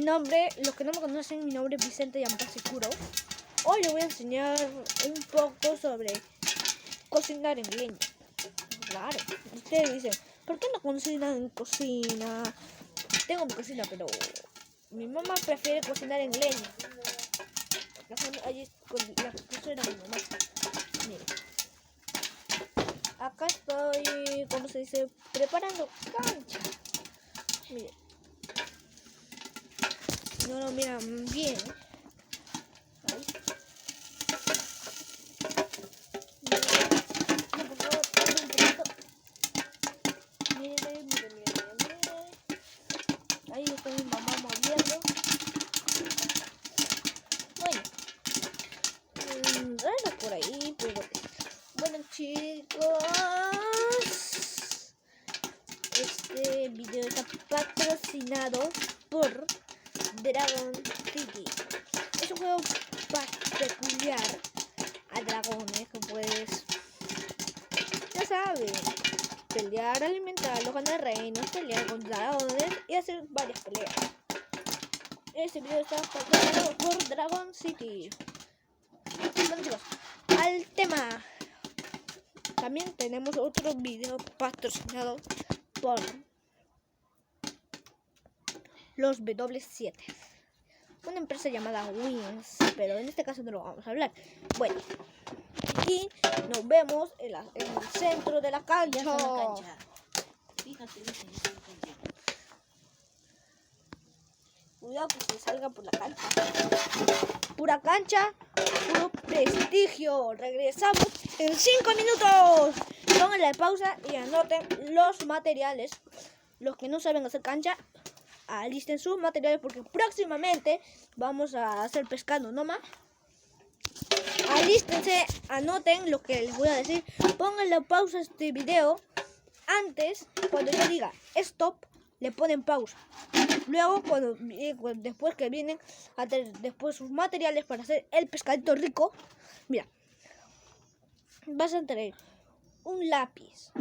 nombre, los que no me conocen, mi nombre es Vicente Yampasicuro. Hoy les voy a enseñar un poco sobre cocinar en leña. Claro, ustedes dicen, ¿por qué no cocinan en cocina? Tengo mi cocina, pero mi mamá prefiere cocinar en leña. Allí con la cocina de mi mamá. Miren. Acá estoy, ¿cómo se dice? Preparando cancha. Miren. No lo miran bien. Ahí. Miren, por favor, un poquito. Miren. Ahí está mi mamá moviendo. Bueno. Raro por ahí, pero bueno, chicos, este video está patrocinado por Dragon City. Es un juego peculiar a dragones que puedes, ya sabes, pelear, alimentarlos, ganar reinos, pelear con dragones y hacer varias peleas. Este video está patrocinado por Dragon City. Bueno, chicos, al tema. También tenemos otro video patrocinado por los W7, una empresa llamada Wings, pero en este caso no lo vamos a hablar. Bueno, aquí nos vemos en el centro de la cancha. Fíjate, cuidado que se salga por la cancha. Pura cancha, puro prestigio. Regresamos en 5 minutos. Pónganle pausa y anoten los materiales. Los que no saben hacer cancha, alisten sus materiales porque próximamente vamos a hacer pescado, ¿no más? Alístense, anoten lo que les voy a decir. Pónganle pausa a este video. Antes, cuando yo diga stop, le ponen pausa. Luego, después que vienen a tener después sus materiales para hacer el pescadito rico, mira, vas a tener un lápiz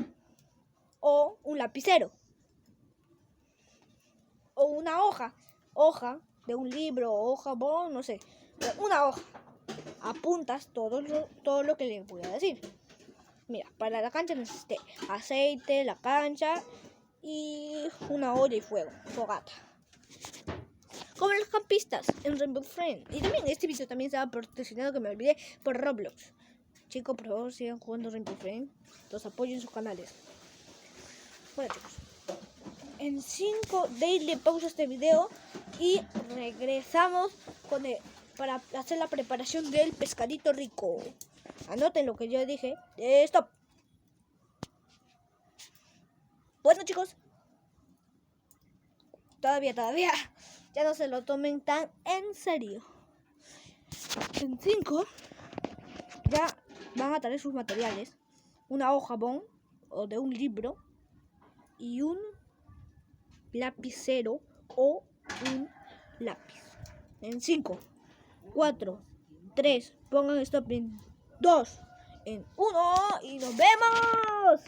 o un lapicero o una hoja de un libro, hoja, no sé, una hoja. Apuntas todo lo que les voy a decir. Mira, para la cancha necesité aceite, la cancha y una olla y fuego, fogata. Como los campistas en Rainbow Friends. Y también este video también estaba patrocinado, que me olvidé, por Roblox. Chicos, por favor, sigan jugando Rainbow Friends. Los apoyo en sus canales. Bueno, chicos, en 5 denle pausa a este video y regresamos para hacer la preparación del pescadito rico. Anoten lo que yo dije. Stop. Bueno, chicos, todavía ya no se lo tomen tan en serio. En 5 ya van a traer sus materiales: una hoja bond o de un libro y un lapicero o un lápiz. En 5, 4, 3, pongan stop en 2, en 1 y nos vemos.